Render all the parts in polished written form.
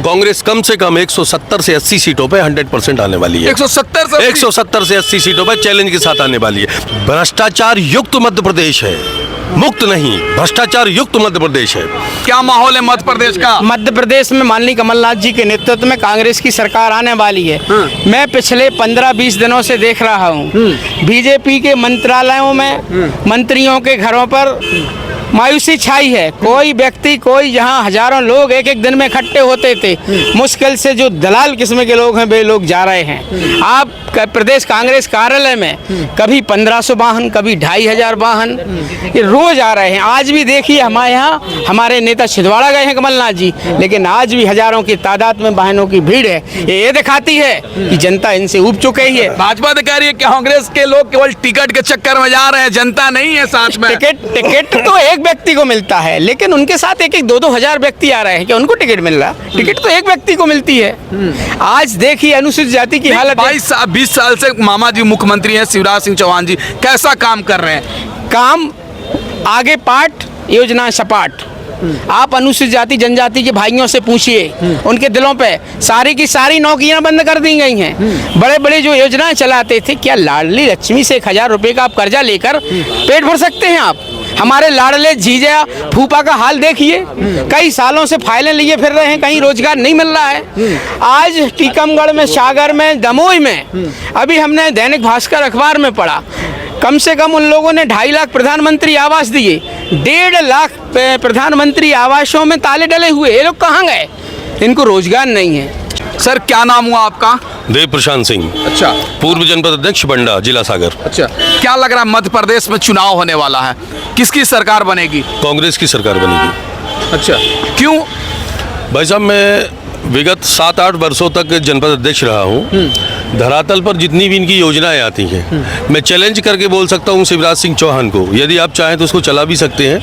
कांग्रेस कम से कम 170 से 80 सीटों पे 100% आने वाली है। 170 से 80 सीटों पे चैलेंज के साथ आने वाली है। भ्रष्टाचार युक्त मध्य प्रदेश है, मुक्त नहीं, भ्रष्टाचार युक्त मध्य प्रदेश है। क्या माहौल है मध्य प्रदेश का? मध्य प्रदेश में माननीय कमलनाथ जी के नेतृत्व में कांग्रेस की सरकार आने वाली है। मैं पिछले 15-20 दिनों से देख रहा हूँ बीजेपी के मंत्रालयों में मंत्रियों के घरों पर मायूसी छाई है। कोई व्यक्ति, कोई जहाँ हजारों लोग एक एक दिन में इकट्ठे होते थे, मुश्किल से जो दलाल किस्म के लोग हैं वे लोग जा रहे हैं। आप प्रदेश कांग्रेस कार्यालय में कभी 1500 वाहन, कभी 2500 वाहन, ये रोज आ रहे हैं। आज भी देखिए हमारे यहाँ हमारे नेता छिंदवाड़ा गए हैं कमलनाथ जी, लेकिन आज भी हजारों की तादाद में वाहनों की भीड़ है। ये दिखाती है कि जनता इनसे ऊब चुकी है। भाजपा तो कह रही है कि कांग्रेस के लोग केवल टिकट के चक्कर में जा रहे हैं, जनता नहीं है साथ में। टिकट तो एक व्यक्ति को मिलता है, लेकिन उनके साथ एक 2-2 हजार व्यक्ति आ रहे हैं कि उनको टिकट मिल रहा। टिकट तो एक व्यक्ति को मिलती है। आज देखिए अनुसूचित जाति की हालत। 20 साल से मामा जी मुख्यमंत्री हैं शिवराज सिंह चौहान जी, कैसा काम कर रहे हैं? काम आगे पाठ, योजना सपाट। आप अनुसूचित जाति जनजाति के भाइयों से पूछिए, उनके दिलों पे सारी की सारी नौकरियां बंद कर दी गई हैं। बड़े बड़े जो योजनाएं चलाते थे, क्या लाडली लक्ष्मी से 1000 रुपए का आप कर्जा लेकर पेट भर सकते हैं आप? हमारे लाडले जीजा फूफा का हाल देखिए, कई सालों से फाइलें लिए फिर रहे हैं, कहीं रोजगार नहीं मिल रहा है। आज टीकमगढ़ में, सागर में, दमोह में, अभी हमने दैनिक भास्कर अखबार में पढ़ा, कम से कम उन लोगों ने 2.5 लाख प्रधानमंत्री आवास दिए, 1.5 लाख प्रधानमंत्री आवासों में ताले डले हुए। ये लोग कहाँ गए? इनको रोजगार नहीं है। सर क्या नाम हुआ आपका? देव प्रशांत सिंह। अच्छा। पूर्व जनपद अध्यक्ष बंडा, जिला सागर। अच्छा, क्या लग रहा है मध्य प्रदेश में चुनाव होने वाला है, किसकी सरकार बनेगी? कांग्रेस की सरकार बनेगी। अच्छा, क्यों? भाई साहब, मैं विगत 7-8 वर्षों तक जनपद अध्यक्ष रहा हूँ। धरातल पर जितनी भी इनकी योजनाएं आती हैं, मैं चैलेंज करके बोल सकता हूँ शिवराज सिंह चौहान को, यदि आप चाहें तो उसको चला भी सकते हैं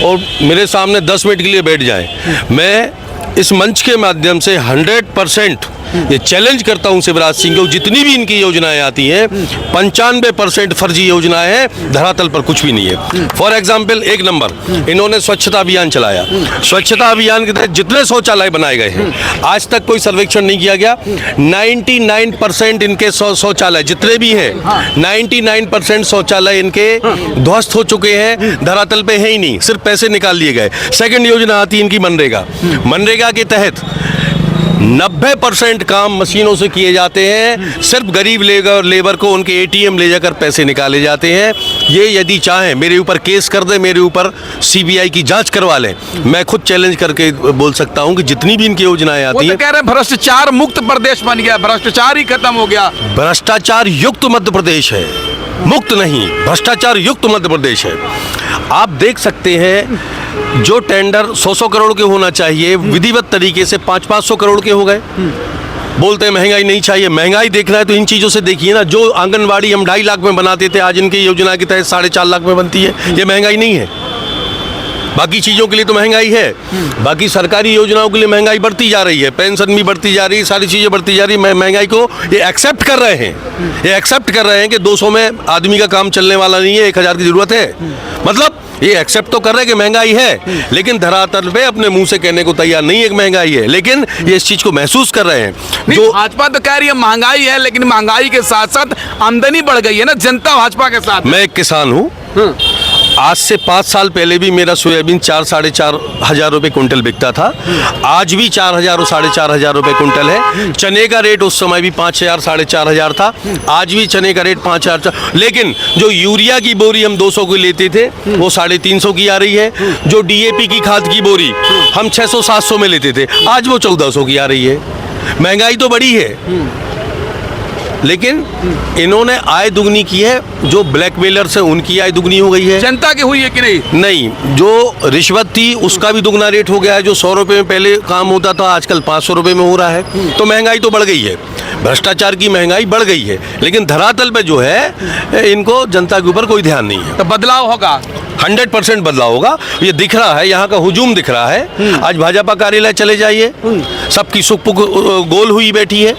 और मेरे सामने 10 मिनट के लिए बैठ जाएं। मैं इस मंच के माध्यम से 100% ये चैलेंज करता हूं शिवराज सिंह को, जितनी भी इनकी योजनाएं आती हैं 95% फर्जी योजनाएं हैं, धरातल पर कुछ भी नहीं है। फॉर एग्जाम्पल, 1 नंबर, इन्होंने स्वच्छता अभियान चलाया। स्वच्छता अभियान के तहत जितने शौचालय बनाए गए हैं, आज तक कोई सर्वेक्षण नहीं किया गया। 99% इनके शौचालय जितने भी हैं, 99% शौचालय इनके ध्वस्त हो चुके हैं, धरातल पे है ही नहीं, सिर्फ पैसे निकाल लिए गए। सेकंड योजना आती है इनकी मनरेगा। मनरेगा के तहत 90% काम मशीनों से किए जाते हैं, सिर्फ गरीब लेबर को उनके एटीएम ले जाकर पैसे निकाले जाते हैं। ये यदि चाहें मेरे ऊपर केस कर दें, मेरे ऊपर सीबीआई की जांच करवा लें, मैं खुद चैलेंज करके बोल सकता हूं कि जितनी भी इनकी योजनाएं आती हैं। वो तो कह रहे हैं भ्रष्टाचार मुक्त प्रदेश बन गया, भ्रष्टाचार ही खत्म हो गया। भ्रष्टाचार युक्त मध्य प्रदेश है, मुक्त नहीं, भ्रष्टाचार युक्त मध्य प्रदेश है। आप देख सकते हैं जो टेंडर 100-100 करोड़ के होना चाहिए, विधिवत तरीके से 500-500 करोड़ के हो गए। बोलते हैं महंगाई नहीं चाहिए। महंगाई देखना है तो इन चीज़ों से देखिए ना, जो आंगनवाड़ी हम 2.5 लाख में बनाते थे, आज इनकी योजना के तहत 4.5 लाख में बनती है। ये महंगाई नहीं है। बाकी चीज़ों के लिए तो महंगाई है, बाकी सरकारी योजनाओं के लिए महंगाई बढ़ती जा रही है, पेंशन भी बढ़ती जा रही है, सारी चीज़ें बढ़ती जा रही है। महंगाई को ये एक्सेप्ट कर रहे हैं, ये एक्सेप्ट कर रहे हैं कि 200 में आदमी का काम चलने वाला नहीं है, 1000 की ज़रूरत है। मतलब ये एक्सेप्ट तो कर रहे हैं कि महंगाई है, लेकिन धरातल पे अपने मुंह से कहने को तैयार नहीं है कि महंगाई है, लेकिन ये इस चीज को महसूस कर रहे हैं। जो भाजपा तो कह रही है महंगाई है, लेकिन महंगाई के साथ साथ आमदनी बढ़ गई है ना, जनता भाजपा के साथ। मैं एक किसान हूँ। आज से 5 साल पहले भी मेरा सोयाबीन 4-4.5 हजार रुपए कुंटल बिकता था। आज भी 4,000 और 4,500 रुपए कुंटल है। चने का रेट उस समय भी 5,000 4,500 था। आज भी चने का रेट 5,000। लेकिन जो यूरिया की बोरी हम 200 की लेते थे, वो 350 की आ रही है। जो DAP की खाद की बोरी हम 600-700 में लेते थे, आज वो 1400 की आ रही है। महंगाई तो बढ़ी है, लेकिन इन्होंने आय दुगनी की है। जो ब्लैकमेलर्स हैं उनकी आय दुगनी हो गई है। जनता की हुई है कि नहीं? नहीं, जो रिश्वत थी उसका भी दुगना रेट हो गया है। जो 100 रुपये में पहले काम होता था, आजकल 500 रुपये में हो रहा है। तो महंगाई तो बढ़ गई है। भ्रष्टाचार की महंगाई बढ़ गई है, लेकिन धरातल पे जो है इनको जनता के ऊपर कोई ध्यान नहीं है। तो बदलाव होगा, 100% बदलाव होगा। ये दिख रहा है, यहाँ का हुजूम दिख रहा है। आज भाजपा कार्यालय चले जाइए, सबकी सुख पुख गोल हुई बैठी है।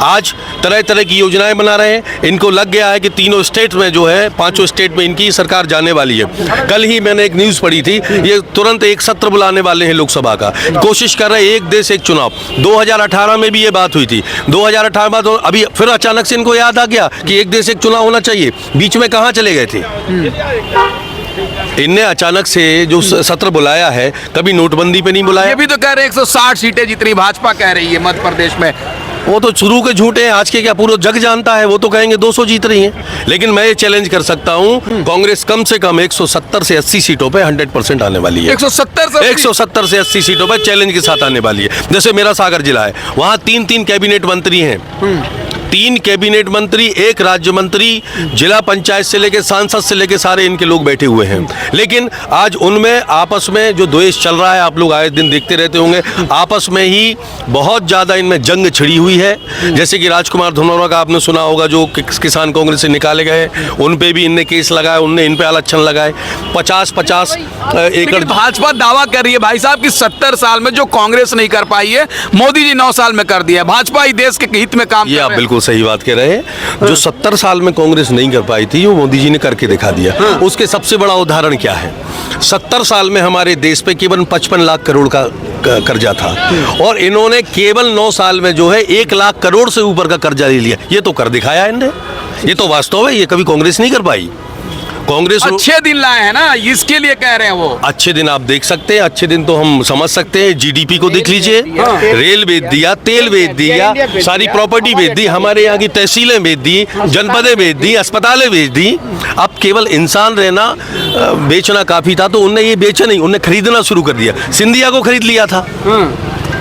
आज तरह तरह की योजनाएं बना रहे हैं। इनको लग गया है कि तीनों स्टेट में जो है, 5 स्टेट में इनकी सरकार जाने वाली है। कल ही मैंने एक न्यूज़ पढ़ी थी, ये तुरंत एक सत्र बुलाने वाले हैं लोकसभा का, कोशिश कर रहे हैं एक देश एक चुनाव। 2018 में भी ये बात हुई थी। 2018 में तो अभी फिर अचानक से इनको याद आ गया कि एक देश एक चुनाव होना चाहिए। बीच में कहाँ चले गए थे? इनने अचानक से जो सत्र बुलाया है, कभी नोटबंदी पे नहीं बुलाया। ये भी तो कह रहे हैं 160 सीटें जितनी भाजपा कह रही है मध्य प्रदेश में। वो तो शुरू के झूठे हैं, आज के क्या पूरा जग जानता है। वो तो कहेंगे 200 जीत रही हैं, लेकिन मैं ये चैलेंज कर सकता हूँ, कांग्रेस कम से कम 170 से 80 सीटों पे 100% आने वाली है। 170 से 80 सीटों पर चैलेंज के साथ आने वाली है। जैसे मेरा सागर जिला है, वहाँ 3 कैबिनेट मंत्री हैं। 3 कैबिनेट मंत्री, 1 राज्य मंत्री, जिला पंचायत से लेके सांसद से लेके सारे इनके लोग बैठे हुए हैं। लेकिन आज उनमें आपस में जो द्वेष चल रहा है, आप लोग आए दिन देखते रहते होंगे, आपस में ही बहुत ज़्यादा इनमें जंग छिड़ी हुई है। जैसे कि राजकुमार धनौरा का आपने सुना होगा, जो किसान कांग्रेस से निकाले गए, उन पे भी इनने केस लगाए, उनने इन पे आलक्षण लगाए। 50-50 एकड़ भाजपा दावा कर रही है भाई साहब कि 70 साल में जो कांग्रेस नहीं कर पाई है, मोदी जी 9 साल में कर दिया है। भाजपा ही देश के हित में काम ये कर आप रहे हैं। बिल्कुल सही बात कह रहे हैं। जो 70 साल में कांग्रेस नहीं कर पाई थी, वो मोदी जी ने करके दिखा दिया। उसके सबसे बड़ा उदाहरण क्या है? 70 साल में हमारे देश पे केवल 55 लाख करोड़ का कर्जा था, और इन्होंने केवल 9 साल में जो है 1 लाख करोड़ से ऊपर का कर्जा ले लिया। ये तो कर दिखाया इनने, ये तो वास्तव है। ये कभी कांग्रेस नहीं कर पाई। कांग्रेस अच्छे दिन लाए हैं ना, इसके लिए कह रहे हैं वो। अच्छे दिन आप देख सकते हैं, अच्छे दिन तो हम समझ सकते हैं। जीडीपी को देख लीजिए, रेल बेच दिया, तेल बेच दिया, सारी प्रॉपर्टी बेच दी, हमारे यहाँ की तहसीलें बेच दी, जनपदें बेच दी, अस्पतालें बेच दी। अब केवल इंसान रहना बेचना काफी था, तो उनने ये बेचा नहीं, उनने खरीदना शुरू कर दिया। सिंधिया को खरीद लिया था,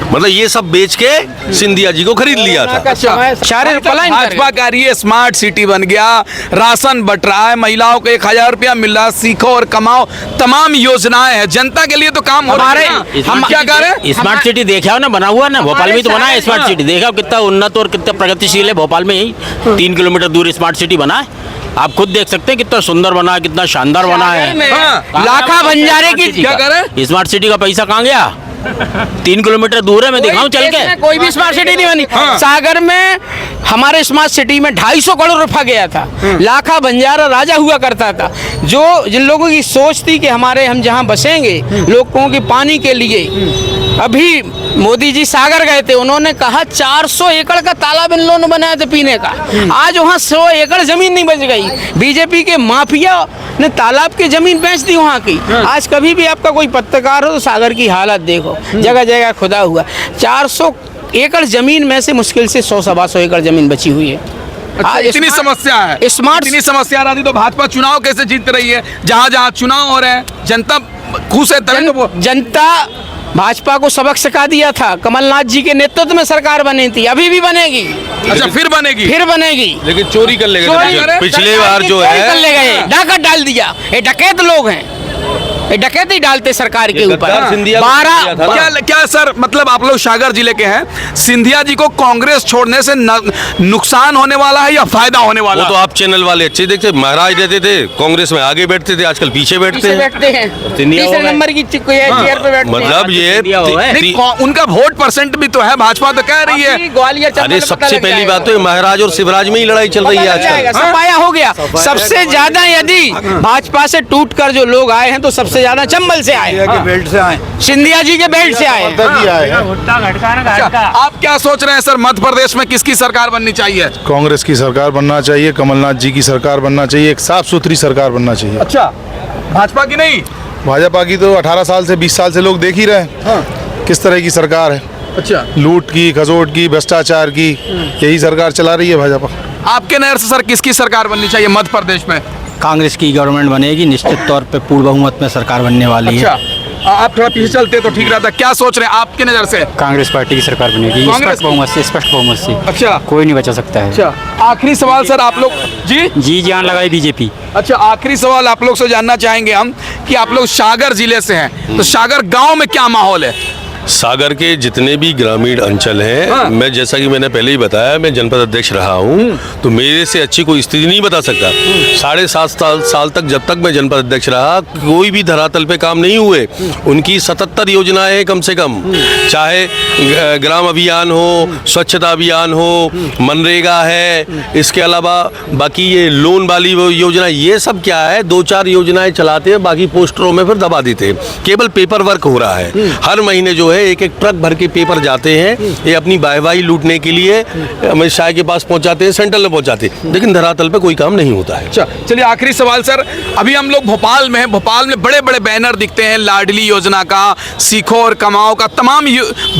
मतलब ये सब बेच के सिंधिया जी को खरीद लिया था। भाजपा कह रही है स्मार्ट सिटी बन गया, राशन बट रहा है, महिलाओं को 1000 रुपया मिल रहा है, सीखो और कमाओ, तमाम योजनाएं हैं, जनता के लिए तो काम हो रहा है। हम क्या कह रहे हैं? स्मार्ट सिटी देखा हो ना, बना हुआ ना, भोपाल में तो बना है स्मार्ट सिटी। देखा हो कितना उन्नत और कितना प्रगतिशील है भोपाल में। यही 3 किलोमीटर दूर स्मार्ट सिटी बना है। आप खुद देख सकते हैं कितना सुंदर बना है, कितना शानदार बना है। लाखा बंजारे की क्या कह रहे हैं? स्मार्ट सिटी का पैसा कहाँ गया? 3 किलोमीटर दूर है, मैं दिखाऊं चल के। कोई भी स्मार्ट सिटी नहीं बनी। सागर में हमारे स्मार्ट सिटी में 250 करोड़ रुपया गया था। लाखा बंजारा राजा हुआ करता था। जो जिन लोगों की सोच थी कि हम जहाँ बसेंगे, लोगों के पानी के लिए, अभी मोदी जी सागर गए थे, उन्होंने कहा 400 एकड़ का तालाब इन लोगों ने बनाया था पीने का। आज वहाँ 100 एकड़ जमीन नहीं बच गई। बीजेपी के माफिया ने तालाब की जमीन बेच दी वहाँ की। आज कभी भी आपका कोई पत्रकार हो तो सागर की हालत देखो, जगह जगह खुदा हुआ। 400 एकड़ जमीन में से मुश्किल से 100-125 एकड़ जमीन बची हुई है। आज इतनी समस्या है, इतनी समस्या रहती तो भाजपा चुनाव कैसे जीत रही है? जहाँ जहाँ चुनाव हो रहे हैं, जनता खुश है, तभी तो वो जनता भाजपा को सबक सिखा दिया था। कमलनाथ जी के नेतृत्व में सरकार बनी थी, अभी भी बनेगी। अच्छा, फिर बनेगी। लेकिन चोरी कर ले गए। पिछले बार जो है कर ले गए, डाका डाल दिया। ये डकैत लोग हैं, ये डकैती डालते सरकार के ऊपर। 12 क्या सर, मतलब आप लोग सागर जिले के हैं, सिंधिया जी को कांग्रेस छोड़ने से नुकसान होने वाला है या फायदा होने वाला? वो तो आप चैनल वाले अच्छे देखते, महाराज रहते थे कांग्रेस में आगे बैठते थे, आजकल पीछे बैठते हैं। तीसरे नंबर की चेयर पे बैठते हैं। मतलब ये उनका वोट परसेंट भी तो है, भाजपा तो कह रही है। ग्वालियर, अरे सबसे पहली बात तो महाराज और शिवराज में ही लड़ाई चल रही है आजकल। सफाया हो गया। सबसे ज्यादा यदि भाजपा से टूट कर जो लोग आए हैं तो सबसे ज्यादा चंबल से आए, बेल्ट से आए, सिंधिया जी के बेल्ट से आए। आप क्या सोच रहे हैं सर, मध्य प्रदेश में किसकी सरकार बननी चाहिए? कांग्रेस की सरकार बनना चाहिए, कमलनाथ जी की सरकार बनना चाहिए, एक साफ सुथरी सरकार बनना चाहिए। अच्छा, भाजपा की नहीं? भाजपा की तो 18 साल से 20 साल से लोग देख ही रहे हैं किस तरह की सरकार है। अच्छा, लूट की, खसोट की, भ्रष्टाचार की, यही सरकार चला रही है भाजपा। आपके नजर से सर किसकी सरकार बननी चाहिए मध्य प्रदेश में? कांग्रेस की गवर्नमेंट बनेगी, निश्चित तौर पे पूर्ण बहुमत में सरकार बनने वाली है। अच्छा, आप थोड़ा पीछे चलते तो ठीक रहता। क्या सोच रहे हैं आपकी नजर से? कांग्रेस पार्टी की सरकार बनेगी, स्पष्ट बहुमत से। अच्छा, कोई नहीं बचा सकता है। अच्छा, आखिरी सवाल सर, आप लोग जी जान लगाई बीजेपी। अच्छा, आखिरी सवाल आप लोग से जानना चाहेंगे हम कि आप लोग सागर जिले से हैं, तो सागर गांव में क्या माहौल है? सागर के जितने भी ग्रामीण अंचल हैं, हाँ। मैं जैसा कि मैंने पहले ही बताया, मैं जनपद अध्यक्ष रहा हूँ, तो मेरे से अच्छी कोई स्थिति नहीं बता सकता। 7.5 साल तक जब तक मैं जनपद अध्यक्ष रहा, कोई भी धरातल पे काम नहीं हुए। उनकी 77 योजनाएं हैं कम से कम, चाहे ग्राम अभियान हो, स्वच्छता अभियान हो, मनरेगा है, इसके अलावा बाकी ये लोन वाली वो योजना, ये सब क्या है, 2-4 योजनाएं चलाते हैं, बाकी पोस्टरों में फिर दबा देते हैं। केवल पेपर वर्क हो रहा है। हर महीने जो है एक ट्रक भर के पेपर जाते हैं, ये अपनी वाहवाही लूटने के लिए अमित शाह के पास पहुंचाते हैं, सेंट्रल में पहुंचाते हैं, लेकिन धरातल पे कोई काम नहीं होता है। अच्छा, चलिए आखिरी सवाल सर, अभी हम लोग भोपाल में हैं, भोपाल में बड़े बड़े बैनर दिखते हैं, लाडली योजना का, सीखो और कमाओ का, तमाम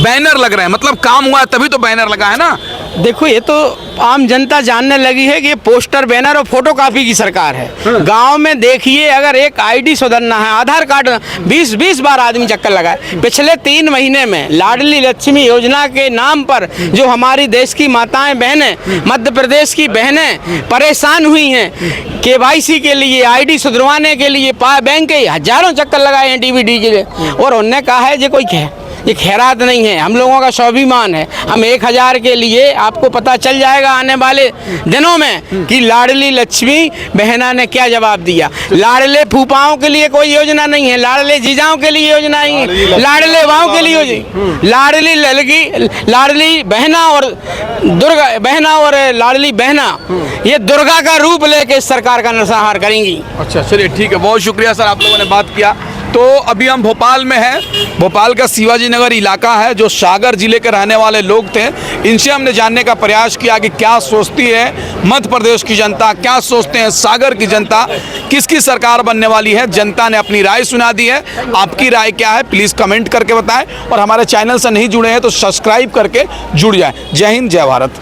बैनर लग रहे हैं, मतलब काम हुआ है तभी तो बैनर लगा है ना। देखो, ये तो आम जनता जानने लगी है कि ये पोस्टर, बैनर और फोटोकॉपी की सरकार है। गांव में देखिए, अगर एक आईडी सुधरना है, आधार कार्ड 20 बार आदमी चक्कर लगाए। पिछले 3 महीने में लाडली लक्ष्मी योजना के नाम पर जो हमारी देश की माताएं बहनें, मध्य प्रदेश की बहनें परेशान हुई हैं, KYC के लिए, आईडी सुधरवाने के लिए बैंक के हजारों चक्कर लगाए हैं डीबीडी के लिए, और उन्होंने कहा है ये खैरात नहीं है, हम लोगों का स्वाभिमान है। हम 1000 के लिए, आपको पता चल जाएगा आने वाले दिनों में कि लाडली लक्ष्मी बहना ने क्या जवाब दिया। लाडले फूफाओं के लिए कोई योजना नहीं है, लाडले जीजाओं के लिए योजना नहीं है, लाडले बाओं के लिए योजना, लाडली बहना और दुर्गा बहना और लाडली बहना, ये दुर्गा का रूप लेके सरकार का नरसंहार करेंगी। अच्छा, चलिए ठीक है, बहुत शुक्रिया सर, आप लोगों ने बात किया। तो अभी हम भोपाल में हैं, भोपाल का शिवाजी नगर इलाका है, जो सागर जिले के रहने वाले लोग थे, इनसे हमने जानने का प्रयास किया कि क्या सोचती है मध्य प्रदेश की जनता, क्या सोचते हैं सागर की जनता, किसकी सरकार बनने वाली है। जनता ने अपनी राय सुना दी है, आपकी राय क्या है प्लीज़ कमेंट करके बताएं, और हमारे चैनल से नहीं जुड़े हैं तो सब्सक्राइब करके जुड़ जाएं। जय हिंद, जय भारत।